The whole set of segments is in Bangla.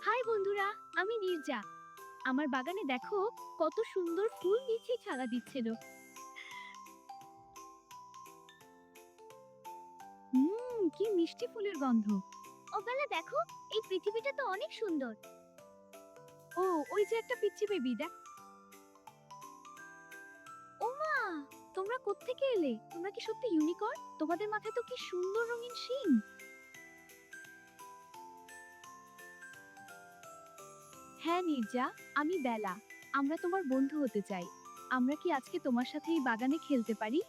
হাই বন্ধুরা, আমি নীরজা। আমার বাগানে দেখো কত সুন্দর ফুল মিছে ছাড়া দিচ্ছিল। কি মিষ্টি ফুলের গন্ধ। ওবেলা দেখো, এই পৃথিবীটা তো অনেক সুন্দর। ও, ওই যে একটা পিচ্চি বেবি দেখ। ওমা, তোমরা কোত্থেকে এলে? তোমরা কি সত্যি ইউনিকর্ন? তোমাদের মাথায় তো কি সুন্দর রঙিন শিং। হ্যাঁ নীরজা, আমি বেলা। আমরা তোমার বন্ধু হতে চাই। আমরা কি আজকে তোমার সাথে এই বাগানে খেলতে পারি?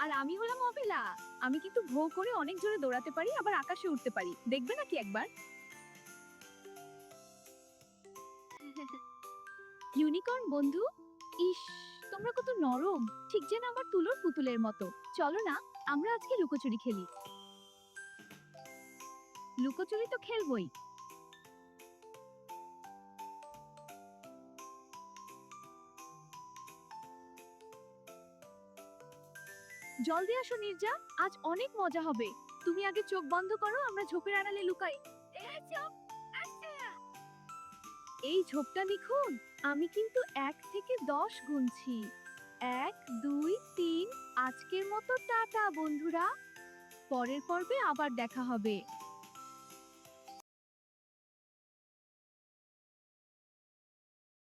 আর আমি হলাম অবেলা। আমি কিন্তু ভোঁ করে অনেক জোরে দৌড়াতে পারি, আবার আকাশে উঠতে পারি। দেখবে নাকি একবার? ইউনিকর্ন বন্ধু, ইস, তোমরা কত নরম, ঠিক যেন আমার তুলোর পুতুলের মতো। চলো না, আমরা আজকে লুকোচুরি খেলি। লুকোচুরি তো খেলবই। জলদি আসো নীরজা, আজ অনেক মজা হবে। তুমি আগে চোখ বন্ধ করো, আমরা ঝোপের আড়ালে লুকাই। এই ঝোপটা নিখুন। আমি কিন্তু 1 থেকে 10 গুনছি। 1, 2, 3। আজকের মতো টাটা বন্ধুরা। পরের পর্বে আবার দেখা হবে।